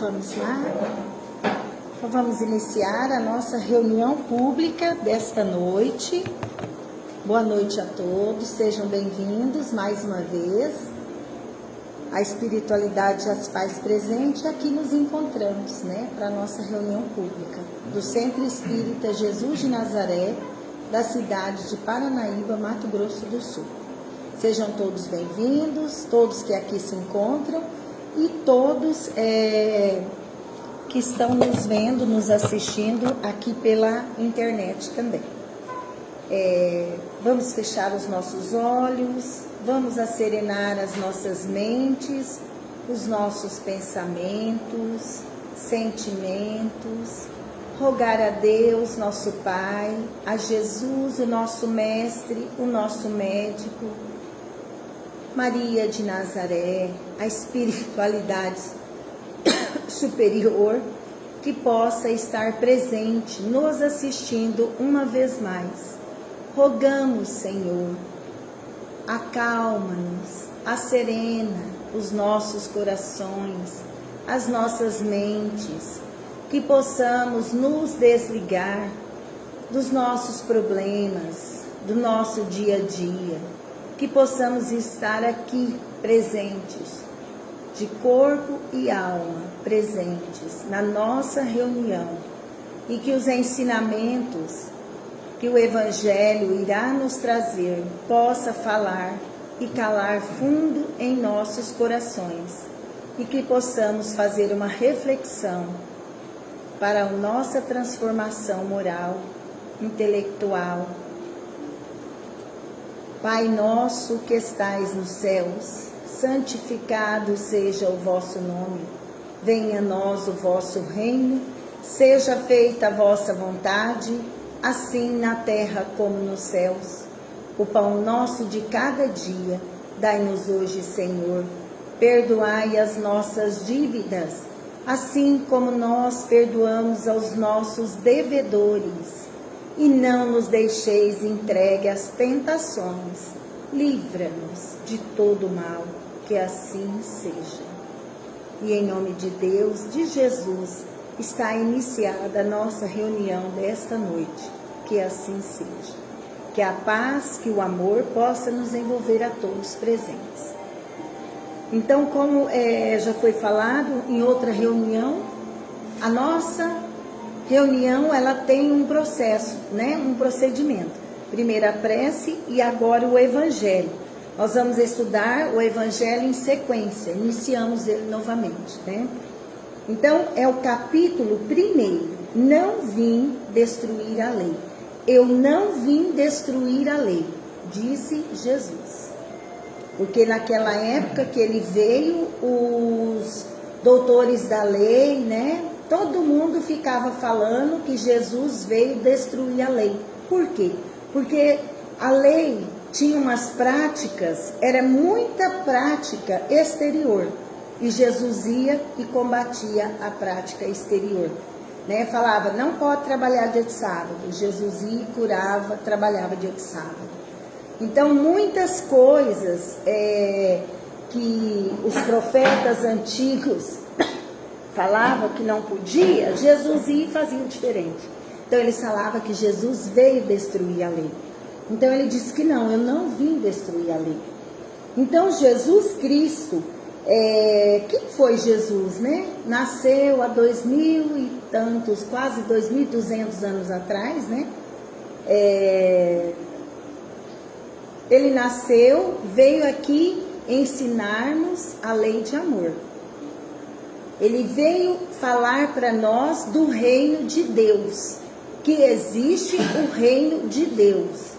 Vamos lá? Então vamos iniciar a nossa reunião pública desta noite. Boa noite a todos, sejam bem-vindos mais uma vez. A espiritualidade as faz presente, aqui nos encontramos, para a nossa reunião pública do Centro Espírita Jesus de Nazaré, da cidade de Paranaíba, Mato Grosso do Sul. Sejam todos bem-vindos, todos que aqui se encontram e todos que estão nos vendo, nos assistindo aqui pela internet também. Vamos fechar os nossos olhos, vamos acerenar as nossas mentes, os nossos pensamentos, sentimentos, rogar a Deus, nosso Pai, a Jesus, o nosso Mestre, o nosso Médico, Maria de Nazaré, a espiritualidade superior, que possa estar presente, nos assistindo uma vez mais. Rogamos, Senhor, acalma-nos, acerena os nossos corações, as nossas mentes, que possamos nos desligar dos nossos problemas, do nosso dia a dia, que possamos estar aqui presentes, de corpo e alma, presentes na nossa reunião, e que os ensinamentos que o Evangelho irá nos trazer possa falar e calar fundo em nossos corações, e que possamos fazer uma reflexão para a nossa transformação moral, intelectual. Pai nosso que estais nos céus, santificado seja o vosso nome. Venha a nós o vosso reino, seja feita a vossa vontade, assim na terra como nos céus. O pão nosso de cada dia, dai-nos hoje, Senhor. Perdoai as nossas dívidas, assim como nós perdoamos aos nossos devedores. E não nos deixeis entregue às tentações. Livra-nos de todo mal, que assim seja. E em nome de Deus, de Jesus, está iniciada a nossa reunião desta noite. Que assim seja. Que a paz, que o amor possa nos envolver a todos presentes. Então, como já foi falado em outra reunião, a nossa reunião ela tem um processo, um procedimento. Primeiro a prece e agora o Evangelho. Nós vamos estudar o Evangelho em sequência, iniciamos ele novamente. Então, é o capítulo 1. Não vim destruir a lei. Eu não vim destruir a lei, disse Jesus. Porque naquela época que ele veio, os doutores da lei, todo mundo ficava falando que Jesus veio destruir a lei. Por quê? Porque a lei tinha umas práticas, era muita prática exterior. E Jesus ia e combatia a prática exterior. Falava, não pode trabalhar dia de sábado. Jesus ia, curava, trabalhava dia de sábado. Então, muitas coisas que os profetas antigos falavam que não podia, Jesus ia e fazia diferente. Então, eles falavam que Jesus veio destruir a lei. Então, ele disse que não, eu não vim destruir a lei. Então, Jesus Cristo, quem foi Jesus, Nasceu há 2000 e tantos, quase 2.200 anos atrás, Ele nasceu, veio aqui ensinar-nos a lei de amor. Ele veio falar para nós do reino de Deus, que existe o reino de Deus,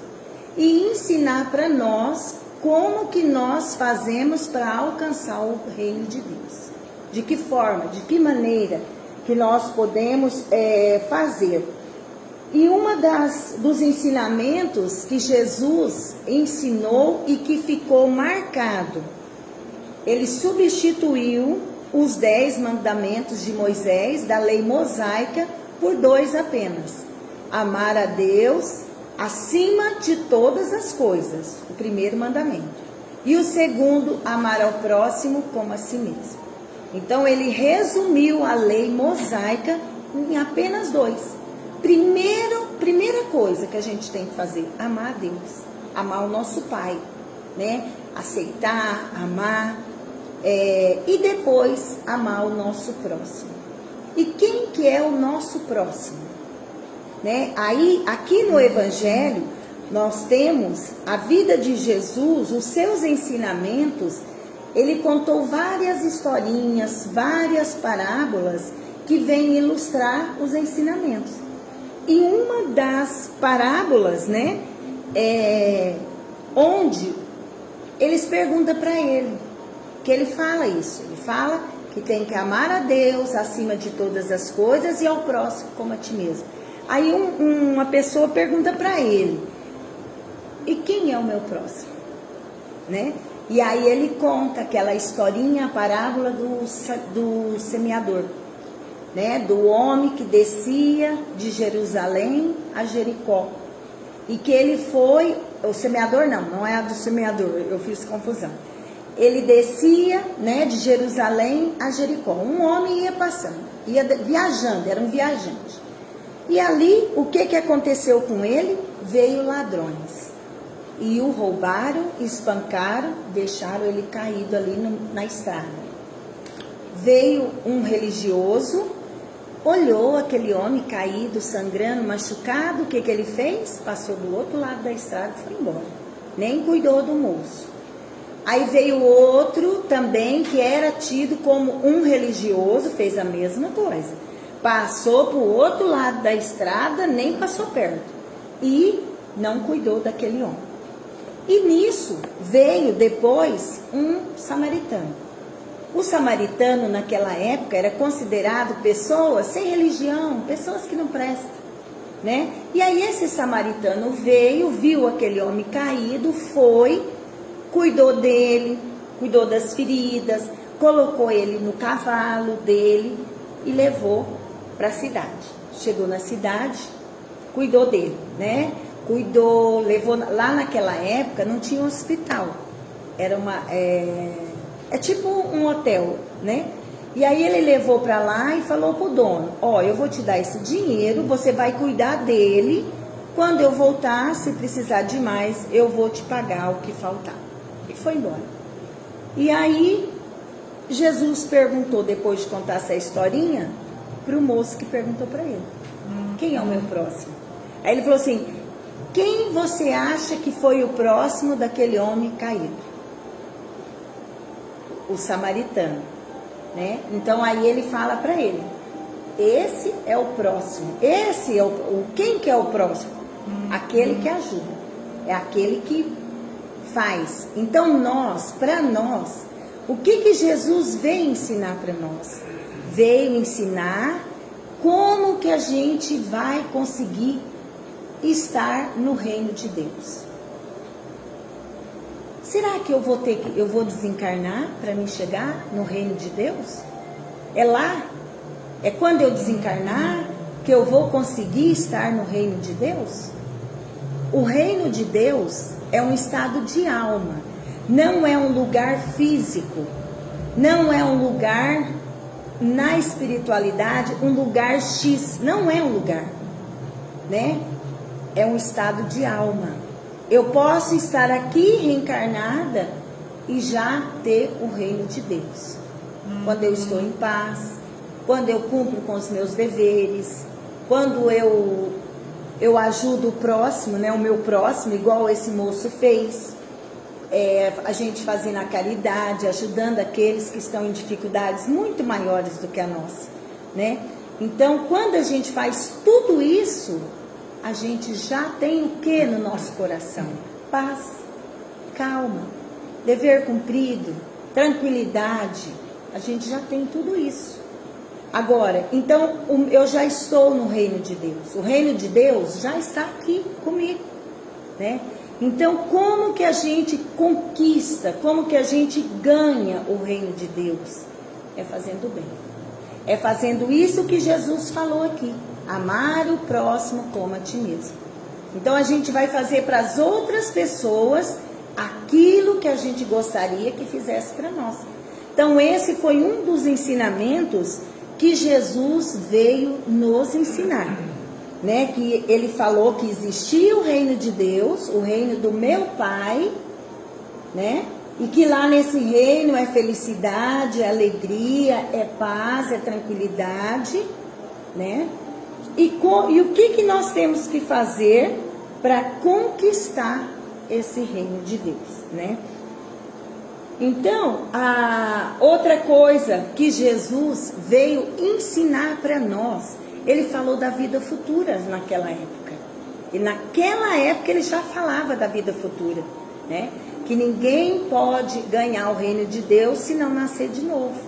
e ensinar para nós como que nós fazemos para alcançar o reino de Deus. De que forma, de que maneira que nós podemos fazer. E uma dos ensinamentos que Jesus ensinou e que ficou marcado, ele substituiu os 10 mandamentos de Moisés, da lei mosaica, por 2 apenas. Amar a Deus acima de todas as coisas, o primeiro mandamento. E o segundo, amar ao próximo como a si mesmo. Então ele resumiu a lei mosaica em apenas 2. Primeira coisa que a gente tem que fazer, amar a Deus, amar o nosso Pai, né? Aceitar, amar, e depois amar o nosso próximo. E quem que é o nosso próximo? Né? Aí, aqui no Evangelho, nós temos a vida de Jesus, os seus ensinamentos. Ele contou várias historinhas, várias parábolas que vêm ilustrar os ensinamentos. E uma das parábolas, né, onde eles perguntam para ele, que ele fala isso. Ele fala que tem que amar a Deus acima de todas as coisas e ao próximo como a ti mesmo. Aí uma pessoa pergunta para ele, e quem é o meu próximo? Né? E aí ele conta aquela historinha, a parábola do semeador, né? Do homem que descia de Jerusalém a Jericó. E que ele foi, o semeador não é a do semeador, eu fiz confusão. Ele descia, né, de Jerusalém a Jericó. Um homem ia passando, ia viajando, era um viajante. E ali, o que aconteceu com ele? Veio ladrões. E o roubaram, espancaram, deixaram ele caído ali na estrada. Veio um religioso, olhou aquele homem caído, sangrando, machucado. O que ele fez? Passou do outro lado da estrada e foi embora. Nem cuidou do moço. Aí veio outro também, que era tido como um religioso, fez a mesma coisa. Passou para o outro lado da estrada, nem passou perto. E não cuidou daquele homem. E nisso veio depois um samaritano. O samaritano naquela época era considerado pessoas sem religião, pessoas que não prestam, né? E aí esse samaritano veio, viu aquele homem caído, foi, cuidou dele, cuidou das feridas, colocou ele no cavalo dele e levou para a cidade. Chegou na cidade, cuidou dele, né? Cuidou, levou. Lá naquela época não tinha um hospital, era é tipo um hotel, né? E aí ele levou para lá e falou pro dono, eu vou te dar esse dinheiro, você vai cuidar dele, quando eu voltar, se precisar de mais, eu vou te pagar o que faltar. E foi embora. E aí Jesus perguntou, depois de contar essa historinha, pro moço que perguntou para ele, quem é o meu próximo? Aí ele falou assim, quem você acha que foi o próximo daquele homem caído? O samaritano, né? Então aí ele fala para ele, esse é o próximo, esse é quem que é o próximo? Aquele que ajuda, é aquele que faz. Então para nós, o que Jesus veio ensinar para nós? Veio ensinar como que a gente vai conseguir estar no reino de Deus. Será que eu vou desencarnar para me chegar no reino de Deus? É lá? É quando eu desencarnar que eu vou conseguir estar no reino de Deus? O reino de Deus é um estado de alma, não é um lugar físico, não é um lugar na espiritualidade, um lugar X, não é um lugar, né? É um estado de alma. Eu posso estar aqui reencarnada e já ter o reino de Deus. Quando eu estou em paz, quando eu cumpro com os meus deveres, quando eu ajudo o próximo, né, o meu próximo, igual esse moço fez, a gente fazendo a caridade, ajudando aqueles que estão em dificuldades muito maiores do que a nossa, né? Então, quando a gente faz tudo isso, a gente já tem o que no nosso coração? Paz, calma, dever cumprido, tranquilidade. A gente já tem tudo isso. Agora, então, eu já estou no reino de Deus. O reino de Deus já está aqui comigo, né? Então, como que a gente conquista, como que a gente ganha o reino de Deus? É fazendo bem. É fazendo isso que Jesus falou aqui. Amar o próximo como a ti mesmo. Então a gente vai fazer para as outras pessoas aquilo que a gente gostaria que fizesse para nós. Então esse foi um dos ensinamentos que Jesus veio nos ensinar, né? Que ele falou que existia o reino de Deus, o reino do meu Pai, né? E que lá nesse reino é felicidade, é alegria, é paz, é tranquilidade, né? E o que nós temos que fazer para conquistar esse reino de Deus, né? Então, a outra coisa que Jesus veio ensinar para nós, ele falou da vida futura naquela época. E naquela época ele já falava da vida futura, né? Que ninguém pode ganhar o reino de Deus se não nascer de novo.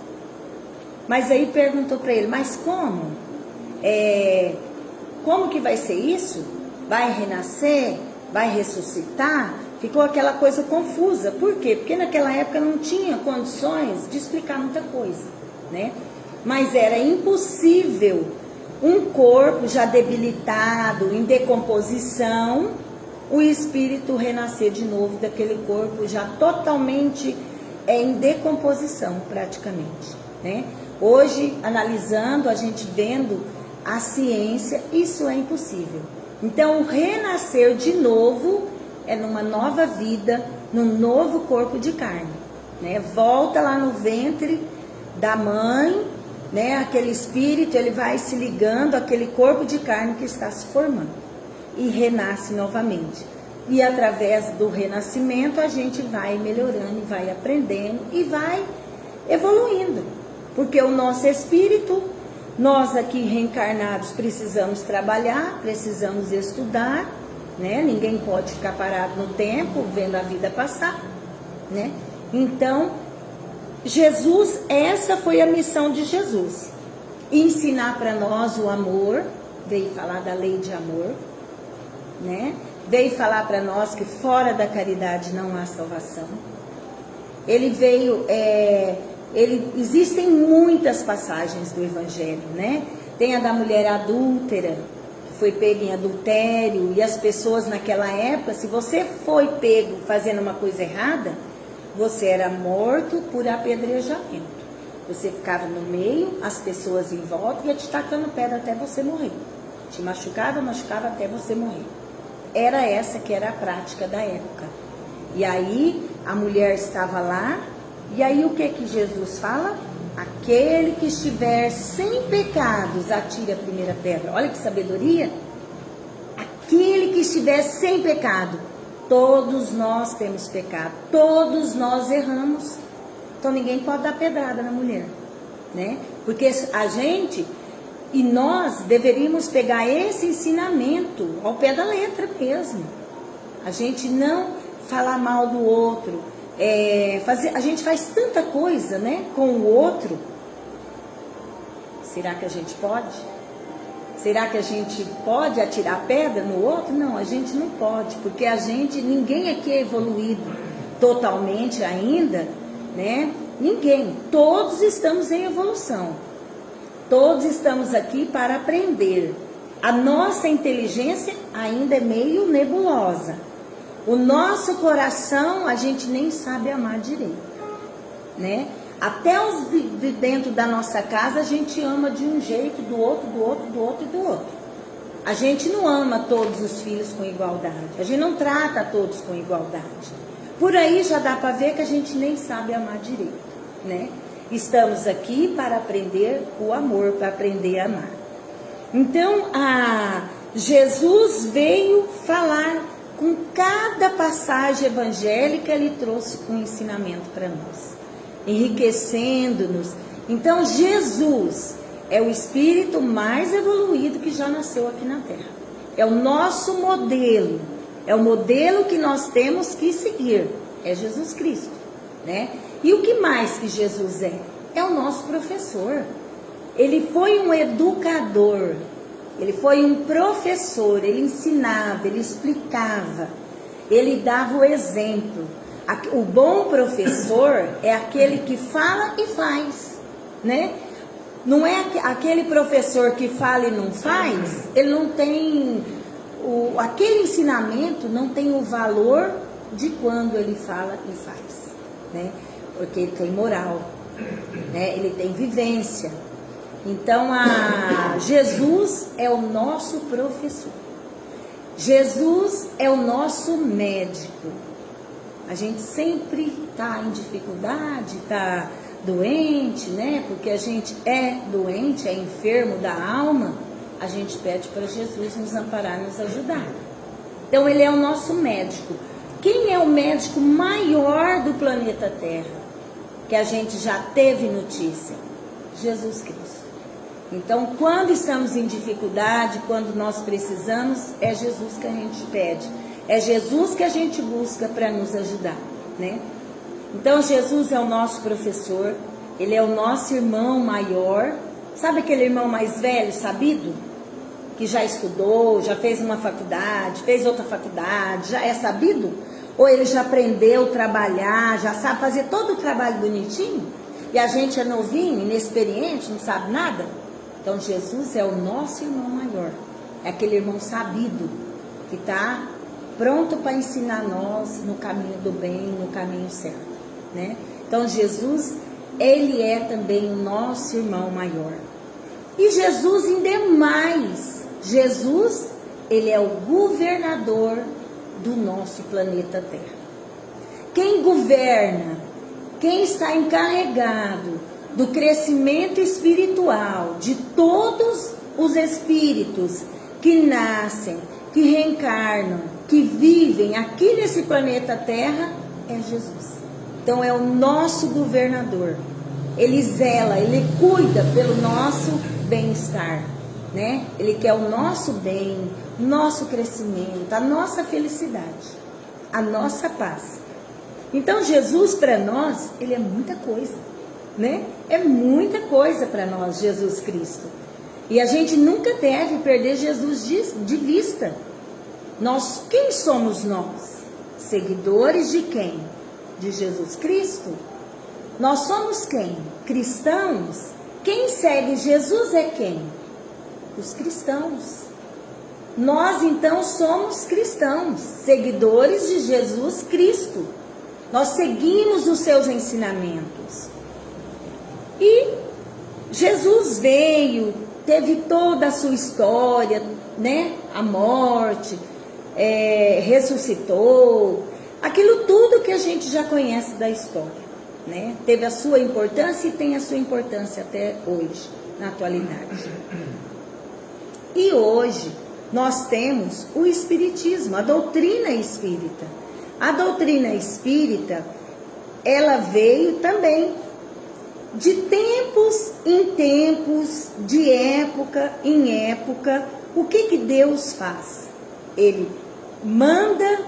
Mas aí perguntou para ele, mas como? Como que vai ser isso? Vai renascer? Vai ressuscitar? Ficou aquela coisa confusa. Por quê? Porque naquela época não tinha condições de explicar muita coisa, né? Mas era impossível um corpo já debilitado, em decomposição, o espírito renascer de novo daquele corpo já totalmente em decomposição, praticamente, né? Hoje, analisando, a gente vendo a ciência, isso é impossível. Então, renascer de novo é numa nova vida, num novo corpo de carne, né? Volta lá no ventre da mãe, né? Aquele espírito, ele vai se ligando àquele corpo de carne que está se formando e renasce novamente. E através do renascimento a gente vai melhorando, vai aprendendo e vai evoluindo, porque o nosso espírito, nós aqui reencarnados precisamos trabalhar, precisamos estudar, né? Ninguém pode ficar parado no tempo, vendo a vida passar, né? Então, Jesus, essa foi a missão de Jesus. Ensinar para nós o amor, veio falar da lei de amor, né? Veio falar para nós que fora da caridade não há salvação. Ele veio, existem muitas passagens do Evangelho, né? Tem a da mulher adúltera, foi pego em adultério, e as pessoas naquela época, se você foi pego fazendo uma coisa errada, você era morto por apedrejamento. Você ficava no meio, as pessoas em volta iam te tacando pedra até você morrer. Te machucava até você morrer. Era essa que era a prática da época. E aí a mulher estava lá, e aí o que Jesus fala? Aquele que estiver sem pecados, atire a primeira pedra. Olha que sabedoria. Aquele que estiver sem pecado. Todos nós temos pecado. Todos nós erramos. Então ninguém pode dar pedrada na mulher, né? Porque a gente e nós deveríamos pegar esse ensinamento ao pé da letra mesmo. A gente não falar mal do outro. A gente faz tanta coisa, né, com o outro. Será que a gente pode? Será que a gente pode atirar pedra no outro? Não, a gente não pode, porque ninguém aqui é evoluído totalmente ainda, né? Ninguém. Todos estamos em evolução. Todos estamos aqui para aprender. A nossa inteligência ainda é meio nebulosa. O nosso coração, a gente nem sabe amar direito, né? Até os de dentro da nossa casa, a gente ama de um jeito, do outro. A gente não ama todos os filhos com igualdade. A gente não trata todos com igualdade. Por aí já dá para ver que a gente nem sabe amar direito, né? Estamos aqui para aprender o amor, para aprender a amar. Então, Jesus veio falar. Com cada passagem evangélica, ele trouxe um ensinamento para nós, enriquecendo-nos. Então, Jesus é o espírito mais evoluído que já nasceu aqui na Terra. É o nosso modelo, é o modelo que nós temos que seguir. É Jesus Cristo, né? E o que mais que Jesus é? É o nosso professor. Ele foi um educador. Ele foi um professor, ele ensinava, ele explicava, ele dava o exemplo. O bom professor é aquele que fala e faz, né? Não é aquele professor que fala e não faz, ele não tem, aquele ensinamento não tem o valor de quando ele fala e faz, né? Porque ele tem moral, né? Ele tem vivência. Então, Jesus é o nosso professor. Jesus é o nosso médico. A gente sempre está em dificuldade, está doente, né? Porque a gente é doente, é enfermo da alma. A gente pede para Jesus nos amparar, nos ajudar. Então, ele é o nosso médico. Quem é o médico maior do planeta Terra? Que a gente já teve notícia? Jesus Cristo. Então, quando estamos em dificuldade, quando nós precisamos, é Jesus que a gente pede. É Jesus que a gente busca para nos ajudar, né? Então, Jesus é o nosso professor, ele é o nosso irmão maior. Sabe aquele irmão mais velho, sabido? Que já estudou, já fez uma faculdade, fez outra faculdade, já é sabido? Ou ele já aprendeu a trabalhar, já sabe fazer todo o trabalho bonitinho? E a gente é novinho, inexperiente, não sabe nada? Então, Jesus é o nosso irmão maior. É aquele irmão sabido, que está pronto para ensinar nós no caminho do bem, no caminho certo, né? Então, Jesus, ele é também o nosso irmão maior. E Jesus ainda é mais. Jesus, ele é o governador do nosso planeta Terra. Quem governa, quem está encarregado do crescimento espiritual de todos os espíritos que nascem, que reencarnam, que vivem aqui nesse planeta Terra, é Jesus. Então é o nosso governador. Ele zela, ele cuida pelo nosso bem-estar, né? Ele quer o nosso bem, nosso crescimento, a nossa felicidade, a nossa paz. Então Jesus para nós, ele é muita coisa, né? É muita coisa para nós, Jesus Cristo. E a gente nunca deve perder Jesus de vista. Quem somos nós? Seguidores de quem? De Jesus Cristo. Nós somos quem? Cristãos. Quem segue Jesus é quem? Os cristãos. Nós então somos cristãos, seguidores de Jesus Cristo. Nós seguimos os seus ensinamentos. E Jesus veio, teve toda a sua história, né? A morte, ressuscitou, aquilo tudo que a gente já conhece da história, né? Teve a sua importância e tem a sua importância até hoje, na atualidade. E hoje nós temos o Espiritismo, a doutrina espírita. A doutrina espírita, ela veio também de tempos em tempos, de época em época. O que Deus faz? Ele manda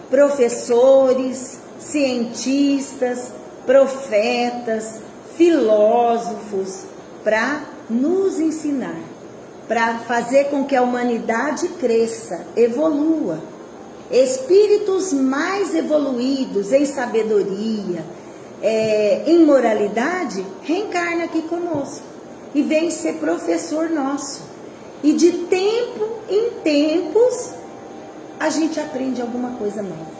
professores, cientistas, profetas, filósofos para nos ensinar, para fazer com que a humanidade cresça, evolua. Espíritos mais evoluídos em sabedoria, em moralidade, reencarna aqui conosco e vem ser professor nosso. E de tempo em tempos a gente aprende alguma coisa nova.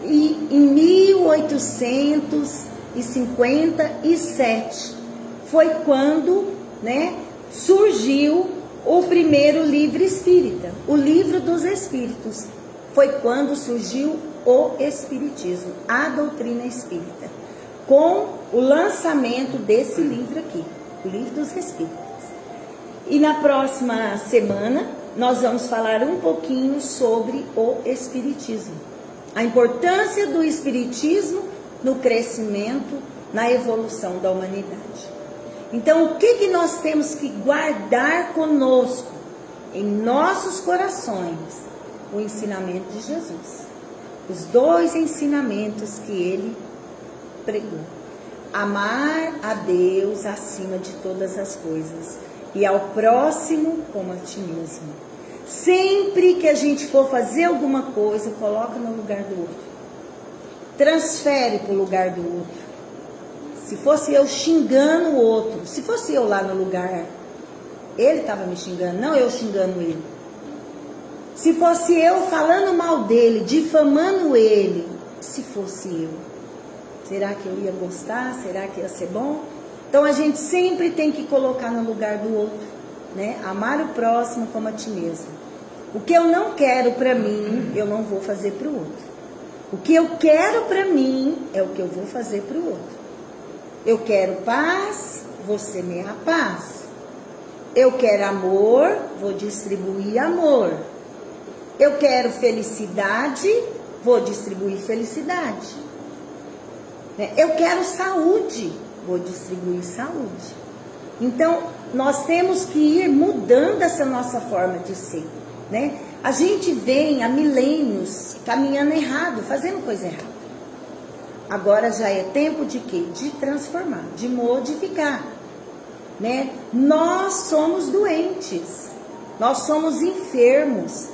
E em 1857 foi quando, né, surgiu o primeiro livro espírita, o Livro dos Espíritos. Foi quando surgiu o Espiritismo, a doutrina espírita, com o lançamento desse livro aqui, o Livro dos Espíritos. E na próxima semana nós vamos falar um pouquinho sobre o Espiritismo, a importância do Espiritismo no crescimento, na evolução da humanidade. Então, o que nós temos que guardar conosco, em nossos corações? O ensinamento de Jesus. Os dois ensinamentos que ele pregou. Amar a Deus acima de todas as coisas e ao próximo como a ti mesmo. Sempre que a gente for fazer alguma coisa, coloca no lugar do outro. Transfere para o lugar do outro. Se fosse eu xingando o outro, se fosse eu lá no lugar, ele estava me xingando, não eu xingando ele. Se fosse eu falando mal dele, difamando ele, se fosse eu, Será que eu ia gostar? Será que ia ser bom? Então a gente sempre tem que colocar no lugar do outro, né? Amar o próximo como a ti mesmo. O que eu não quero para mim, eu não vou fazer para o outro. O que eu quero para mim é o que eu vou fazer para o outro. Eu quero paz, vou semear paz. Eu quero amor, vou distribuir amor. Eu quero felicidade, vou distribuir felicidade. Eu quero saúde, vou distribuir saúde. Então, nós temos que ir mudando essa nossa forma de ser, né? A gente vem há milênios caminhando errado, fazendo coisa errada. Agora já é tempo de quê? De transformar, de modificar, né? Nós somos doentes, nós somos enfermos,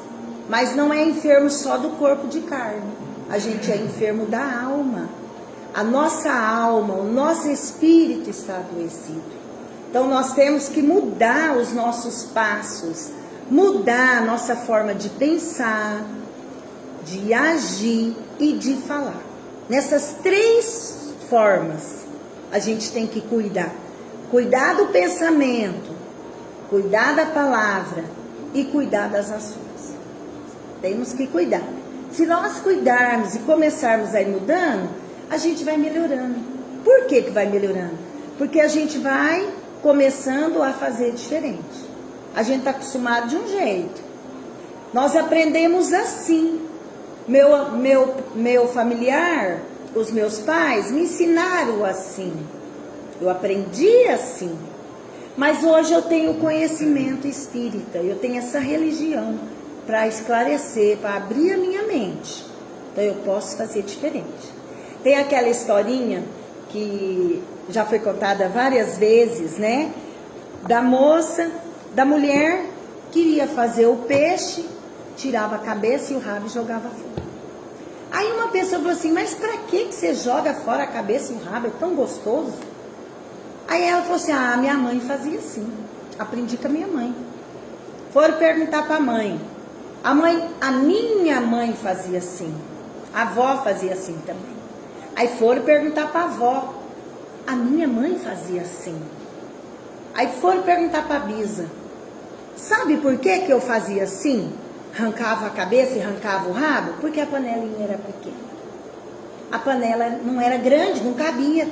mas não é enfermo só do corpo de carne. A gente é enfermo da alma. A nossa alma, o nosso espírito está adoecido. Então nós temos que mudar os nossos passos, mudar a nossa forma de pensar, de agir e de falar. Nessas 3 formas a gente tem que cuidar. Cuidar do pensamento, cuidar da palavra e cuidar das ações. Temos que cuidar. Se nós cuidarmos e começarmos a ir mudando, a gente vai melhorando. Por que vai melhorando? Porque a gente vai começando a fazer diferente. A gente está acostumado de um jeito. Nós aprendemos assim. Meu familiar, os meus pais me ensinaram assim. Eu aprendi assim. Mas hoje eu tenho conhecimento espírita. Eu tenho essa religião para esclarecer, para abrir a minha mente. Então eu posso fazer diferente. Tem aquela historinha que já foi contada várias vezes, né? Da moça, da mulher que ia fazer o peixe, tirava a cabeça e o rabo e jogava fora. Aí uma pessoa falou assim, mas pra que você joga fora a cabeça e o rabo? É tão gostoso. Aí ela falou assim, minha mãe fazia assim. Aprendi com a minha mãe. Foram perguntar pra mãe. A minha mãe fazia assim. A avó fazia assim também. Aí foram perguntar para a avó. A minha mãe fazia assim. Aí foram perguntar para a bisa. Sabe por que eu fazia assim? Arrancava a cabeça e arrancava o rabo? Porque a panelinha era pequena. A panela não era grande, não cabia.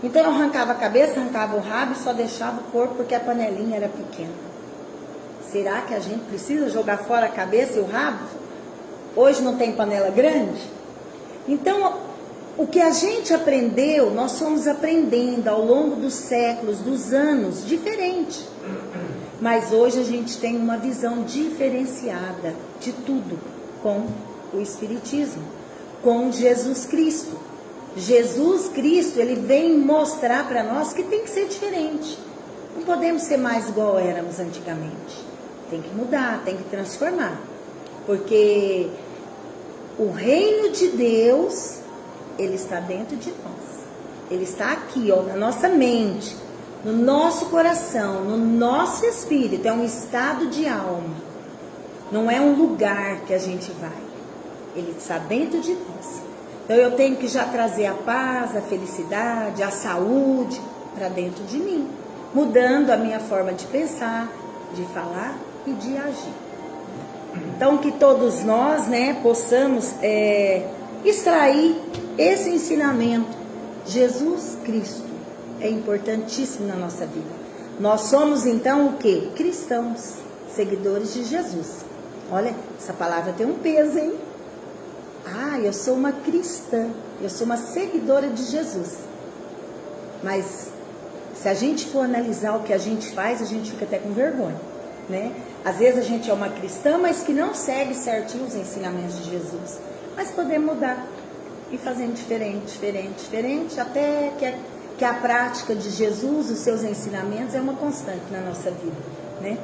Então eu arrancava a cabeça, arrancava o rabo e só deixava o corpo porque a panelinha era pequena. Será que a gente precisa jogar fora a cabeça e o rabo? Hoje não tem panela grande? Então, o que a gente aprendeu, nós fomos aprendendo ao longo dos séculos, dos anos, diferente. Mas hoje a gente tem uma visão diferenciada de tudo com o Espiritismo, com Jesus Cristo. Jesus Cristo, ele vem mostrar para nós que tem que ser diferente. Não podemos ser mais igual éramos antigamente. Tem que mudar, tem que transformar. Porque o reino de Deus, ele está dentro de nós. Ele está aqui, ó, na nossa mente, no nosso coração, no nosso espírito. É um estado de alma. Não é um lugar que a gente vai. Ele está dentro de nós. Então eu tenho que já trazer a paz, a felicidade, a saúde para dentro de mim. Mudando a minha forma de pensar, de falar e de agir. Então que todos nós, né, possamos extrair esse ensinamento. Jesus Cristo é importantíssimo na nossa vida. Nós somos então o quê? Cristãos, seguidores de Jesus. Olha, essa palavra tem um peso, hein? Eu sou uma cristã, eu sou uma seguidora de Jesus. Mas se a gente for analisar o que a gente faz, a gente fica até com vergonha, né? Às vezes a gente é uma cristã, mas que não segue certinho os ensinamentos de Jesus. Mas podemos mudar e fazendo diferente, até que a prática de Jesus, os seus ensinamentos, é uma constante na nossa vida, né?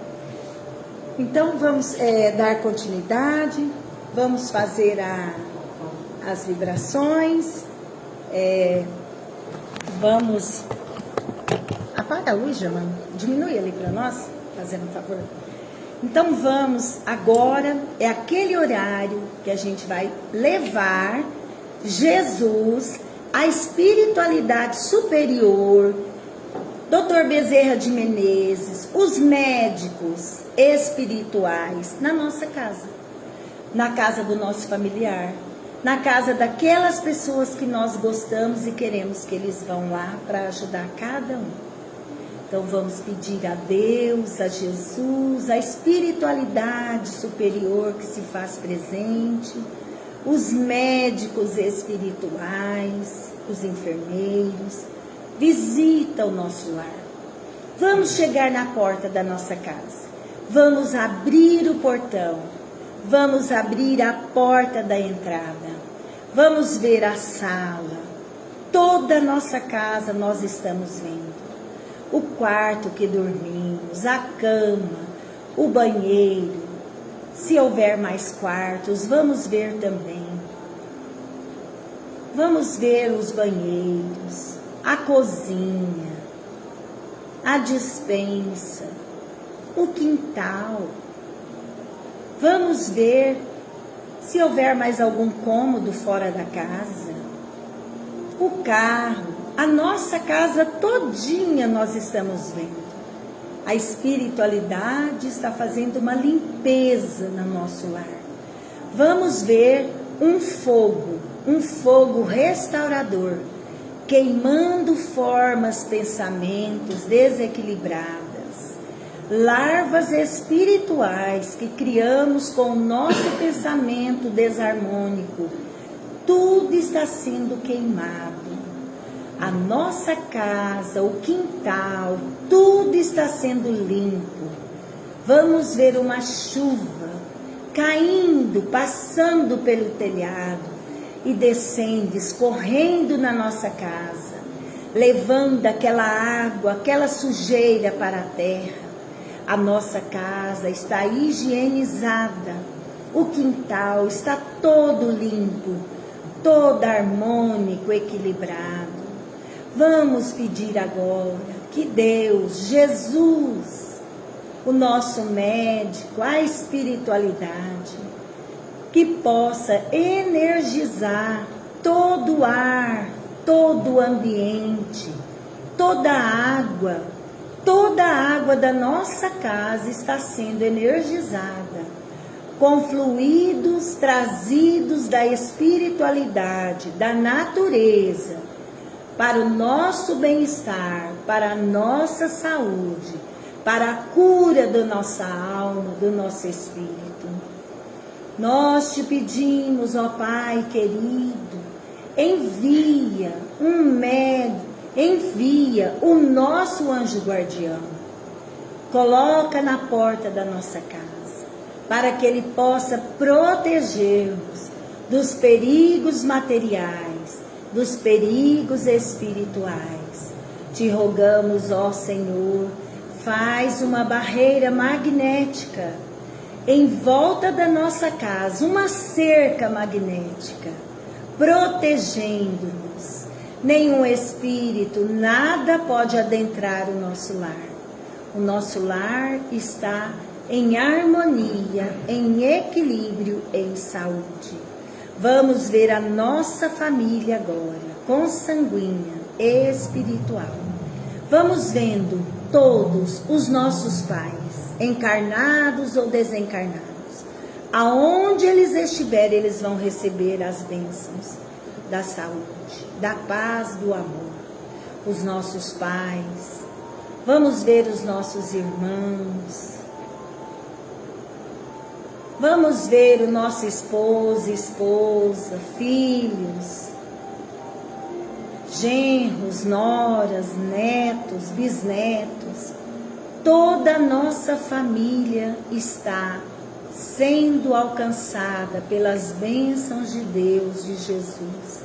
Então vamos dar continuidade, vamos fazer as vibrações, vamos... Apaga a luz, Germano, diminui ali para nós, fazendo um favor. Então vamos, agora é aquele horário que a gente vai levar Jesus a espiritualidade superior, Dr. Bezerra de Menezes, os médicos espirituais na nossa casa, na casa do nosso familiar, na casa daquelas pessoas que nós gostamos e queremos que eles vão lá para ajudar cada um. Então vamos pedir a Deus, a Jesus, a espiritualidade superior que se faz presente, os médicos espirituais, os enfermeiros, visita o nosso lar. Vamos chegar na porta da nossa casa, vamos abrir o portão, vamos abrir a porta da entrada, vamos ver a sala, toda a nossa casa nós estamos vendo. O quarto que dormimos, a cama, o banheiro. Se houver mais quartos, vamos ver também. Vamos ver os banheiros, a cozinha, a despensa, o quintal. Vamos ver se houver mais algum cômodo fora da casa, o carro. A nossa casa todinha nós estamos vendo. A espiritualidade está fazendo uma limpeza no nosso lar. Vamos ver um fogo restaurador, queimando formas, pensamentos desequilibradas, larvas espirituais que criamos com o nosso pensamento desarmônico. Tudo está sendo queimado. A nossa casa, o quintal, tudo está sendo limpo. Vamos ver uma chuva caindo, passando pelo telhado e descendo, escorrendo na nossa casa, levando aquela água, aquela sujeira para a terra. A nossa casa está higienizada, o quintal está todo limpo, todo harmônico, equilibrado. Vamos pedir agora que Deus, Jesus, o nosso médico, a espiritualidade, que possa energizar todo o ar, todo o ambiente, toda a água da nossa casa está sendo energizada, com fluidos trazidos da espiritualidade, da natureza, para o nosso bem-estar, para a nossa saúde, para a cura da nossa alma, do nosso espírito. Nós te pedimos, ó Pai querido, envia um médico, envia o nosso anjo guardião, coloca na porta da nossa casa, para que ele possa proteger-nos dos perigos materiais, dos perigos espirituais. Te rogamos, ó Senhor, faz uma barreira magnética em volta da nossa casa, uma cerca magnética, protegendo-nos. Nenhum espírito, nada pode adentrar o nosso lar. O nosso lar está em harmonia, em equilíbrio, em saúde. Vamos ver a nossa família agora, consanguínea, espiritual. Vamos vendo todos os nossos pais, encarnados ou desencarnados. Aonde eles estiverem, eles vão receber as bênçãos da saúde, da paz, do amor. Os nossos pais, vamos ver os nossos irmãos, vamos ver o nosso esposo, esposa, filhos, genros, noras, netos, bisnetos. Toda a nossa família está sendo alcançada pelas bênçãos de Deus, de Jesus.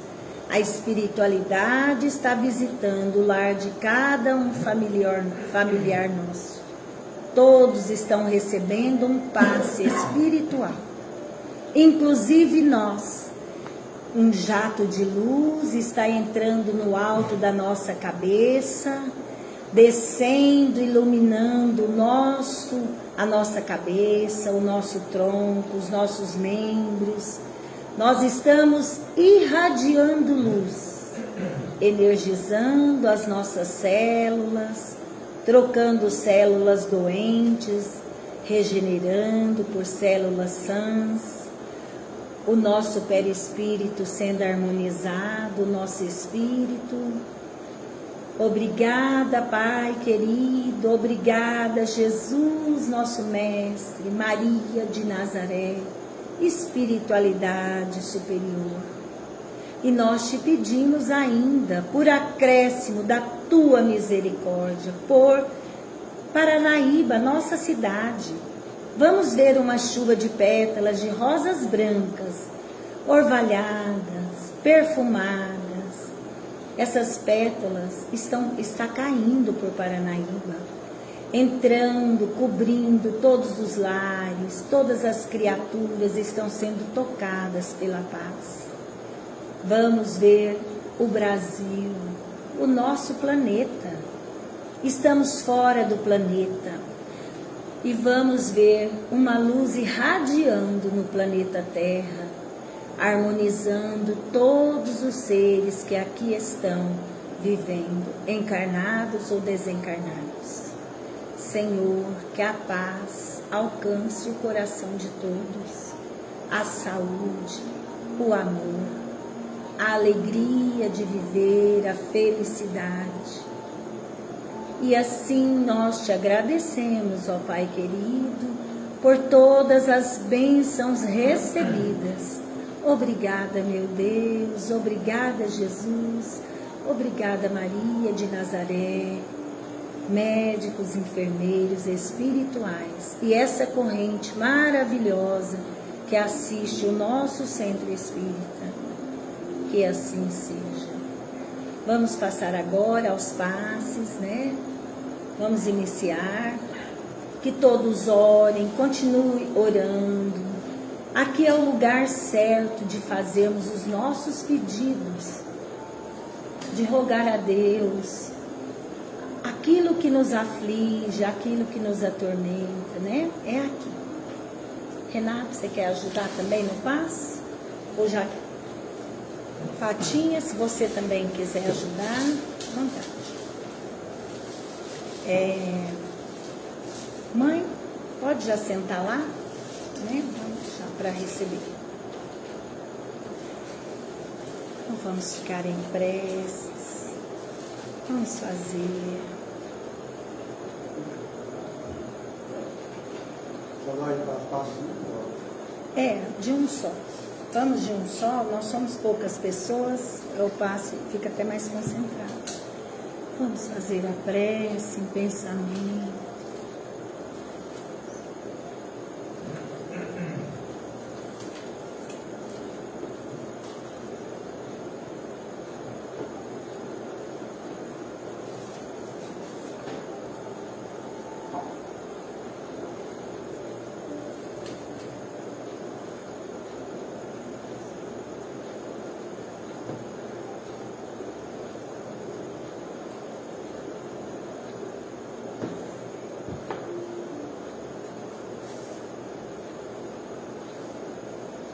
A espiritualidade está visitando o lar de cada um familiar nosso. Todos estão recebendo um passe espiritual, inclusive nós. Um jato de luz está entrando no alto da nossa cabeça, descendo, iluminando a nossa cabeça, o nosso tronco, os nossos membros. Nós estamos irradiando luz energizando as nossas células, trocando células doentes, regenerando por células sãs, o nosso perispírito sendo harmonizado, o nosso espírito. Obrigada, Pai querido, obrigada, Jesus, nosso Mestre, Maria de Nazaré, espiritualidade superior. E nós te pedimos ainda, por acréscimo da tua misericórdia, por Paranaíba, nossa cidade. Vamos ver uma chuva de pétalas de rosas brancas, orvalhadas, perfumadas. Essas pétalas está caindo por Paranaíba, entrando, cobrindo todos os lares, todas as criaturas estão sendo tocadas pela paz. Vamos ver o Brasil, o nosso planeta. Estamos fora do planeta. E vamos ver uma luz irradiando no planeta Terra, harmonizando todos os seres que aqui estão vivendo, encarnados ou desencarnados. Senhor, que a paz alcance o coração de todos, a saúde, o amor, a alegria de viver, a felicidade. E assim nós te agradecemos, ó Pai querido, por todas as bênçãos recebidas. Obrigada, meu Deus, obrigada, Jesus, obrigada, Maria de Nazaré, médicos, enfermeiros, espirituais, e essa corrente maravilhosa que assiste o nosso centro espírita. Que assim seja. Vamos passar agora aos passes, né? Vamos iniciar. Que todos orem, continuem orando. Aqui é o lugar certo de fazermos os nossos pedidos, de rogar a Deus aquilo que nos aflige, aquilo que nos atormenta, né? É aqui. Renato, você quer ajudar também no passe? Ou já... Fatinha, se você também quiser ajudar, vontade. Mãe, pode já sentar lá, né? Vamos deixar para receber. Então vamos ficar em preces. Vamos fazer. De um só. Vamos de um só, nós somos poucas pessoas, o passe fica até mais concentrado. Vamos fazer a prece em pensamento.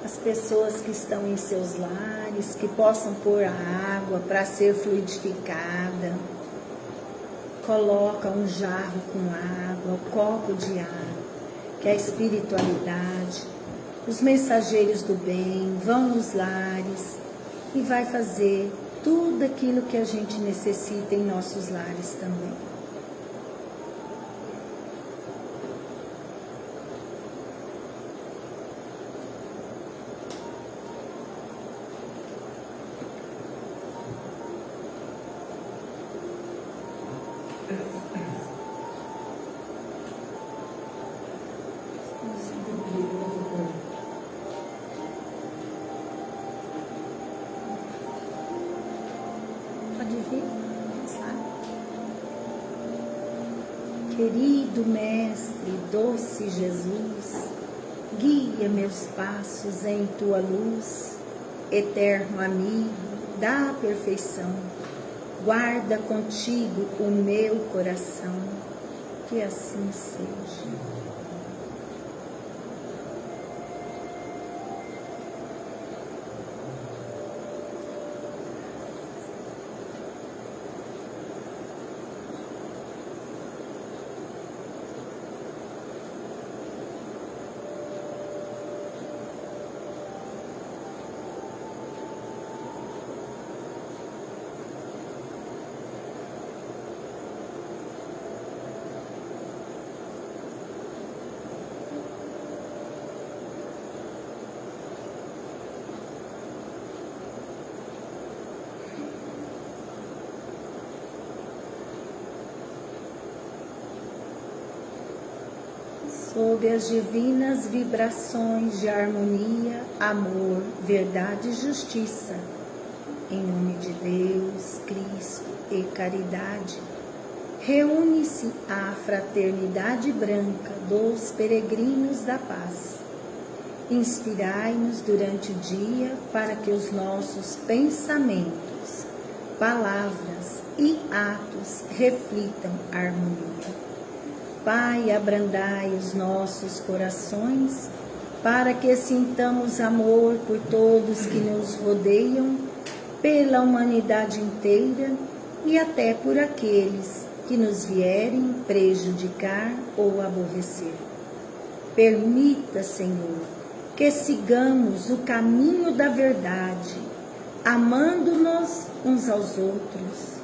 As pessoas que estão em seus lares, que possam pôr a água para ser fluidificada. Coloca um jarro com água, um copo de água, que a espiritualidade, os mensageiros do bem vão nos lares e vai fazer tudo aquilo que a gente necessita em nossos lares também. Querido Mestre, doce Jesus, guia meus passos em tua luz, eterno amigo da perfeição, guarda contigo o meu coração, que assim seja. sob as divinas vibrações de harmonia, amor, verdade e justiça, em nome de Deus, Cristo e caridade, reúne-se a fraternidade branca dos peregrinos da paz. Inspirai-nos durante o dia para que os nossos pensamentos, palavras e atos reflitam harmonia. Pai, abrandai os nossos corações para que sintamos amor por todos que nos rodeiam, pela humanidade inteira e até por aqueles que nos vierem prejudicar ou aborrecer. Permita, Senhor, que sigamos o caminho da verdade, amando-nos uns aos outros.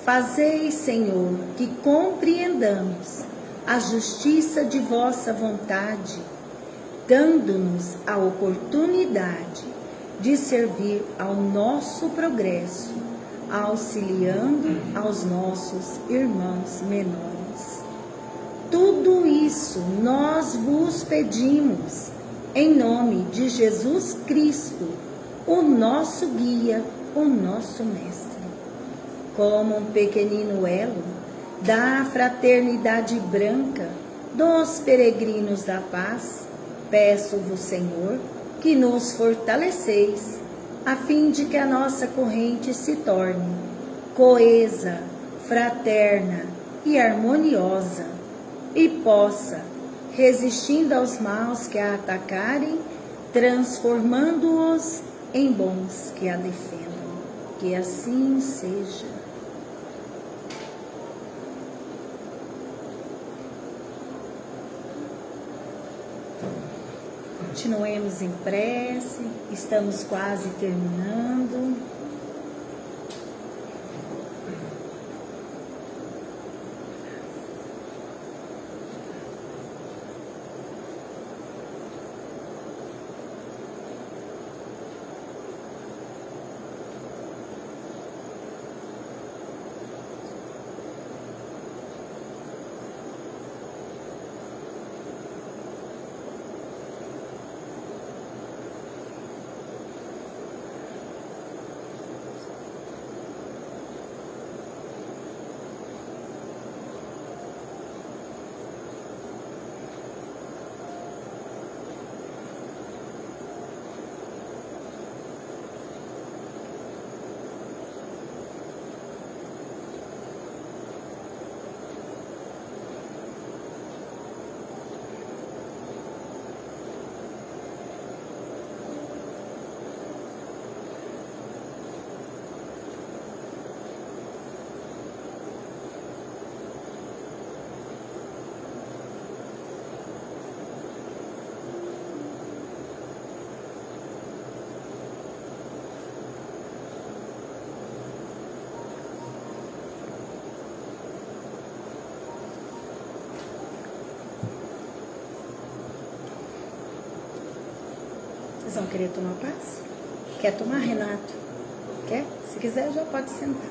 Fazei, Senhor, que compreendamos a justiça de vossa vontade, dando-nos a oportunidade de servir ao nosso progresso, auxiliando aos nossos irmãos menores. Tudo isso nós vos pedimos, em nome de Jesus Cristo, o nosso guia, o nosso mestre. Como um pequenino elo da fraternidade branca dos peregrinos da paz, peço-vos, Senhor, que nos fortaleceis, a fim de que a nossa corrente se torne coesa, fraterna e harmoniosa, e possa, resistindo aos maus que a atacarem, transformando-os em bons que a defendam. Que assim seja. Continuemos em prece, estamos quase terminando. Vocês vão querer tomar passe? Quer tomar, Renato? Quer? Se quiser, já pode sentar.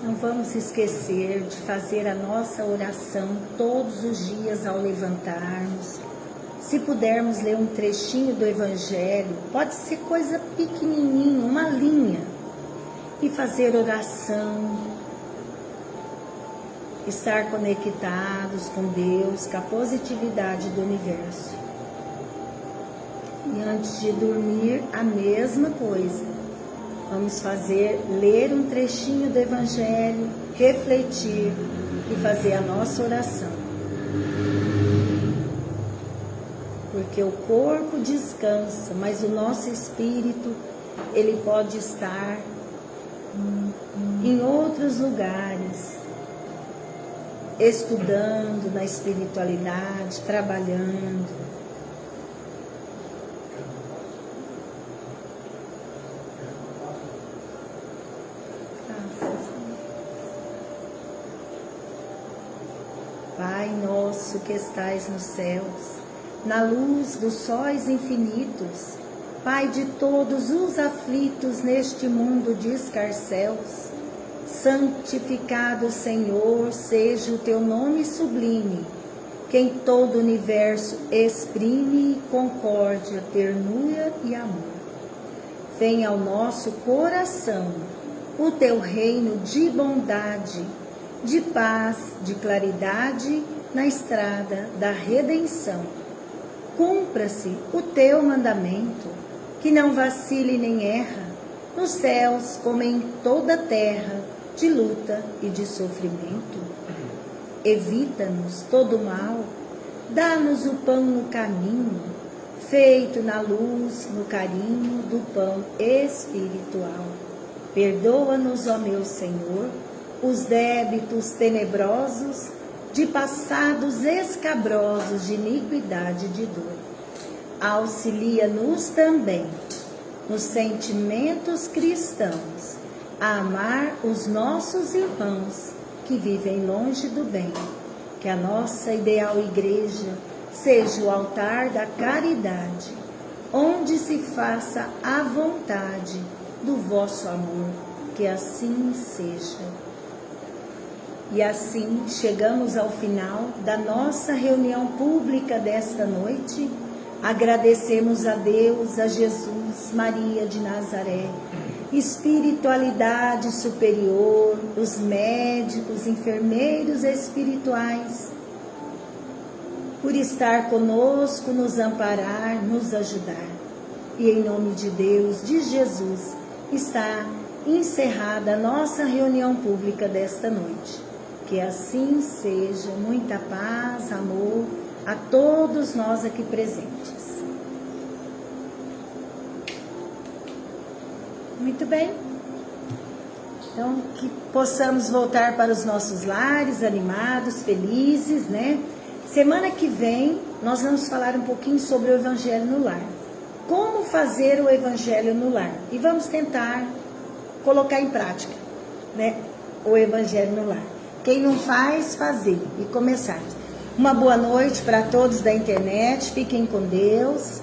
Não vamos esquecer de fazer a nossa oração todos os dias ao levantarmos. Se pudermos ler um trechinho do Evangelho, pode ser coisa pequenininha, uma linha, e fazer oração. Estar conectados com Deus, com a positividade do universo. E antes de dormir, a mesma coisa. Vamos ler um trechinho do Evangelho, refletir e fazer a nossa oração. Porque o corpo descansa, mas o nosso espírito, ele pode estar em outros lugares, estudando na espiritualidade, trabalhando. Pai nosso que estais nos céus, na luz dos sóis infinitos, Pai de todos os aflitos neste mundo de escarcéus, Santificado, Senhor, seja o teu nome sublime, que em todo o universo exprime concórdia, ternura e amor. Venha ao nosso coração o teu reino de bondade, de paz, de claridade na estrada da redenção. Cumpra-se o teu mandamento, que não vacile nem erra, nos céus como em toda a terra, de luta e de sofrimento. Evita-nos todo mal, dá-nos o pão no caminho, feito na luz, no carinho do pão espiritual. Perdoa-nos, ó meu Senhor, os débitos tenebrosos, de passados escabrosos de iniquidade e de dor. Auxilia-nos também, nos sentimentos cristãos, a amar os nossos irmãos que vivem longe do bem. Que a nossa ideal igreja seja o altar da caridade, onde se faça a vontade do vosso amor, que assim seja. E assim chegamos ao final da nossa reunião pública desta noite. Agradecemos a Deus, a Jesus, Maria de Nazaré, espiritualidade superior, os médicos, enfermeiros espirituais, por estar conosco, nos amparar, nos ajudar. E em nome de Deus, de Jesus, está encerrada a nossa reunião pública desta noite. Que assim seja. Muita paz, amor a todos nós aqui presentes. Muito bem. Então, que possamos voltar para os nossos lares animados, felizes, né? Semana que vem, nós vamos falar um pouquinho sobre o Evangelho no lar. Como fazer o Evangelho no lar. E vamos tentar colocar em prática, né? O Evangelho no lar. Quem não faz, fazer e começar. Uma boa noite para todos da internet. Fiquem com Deus.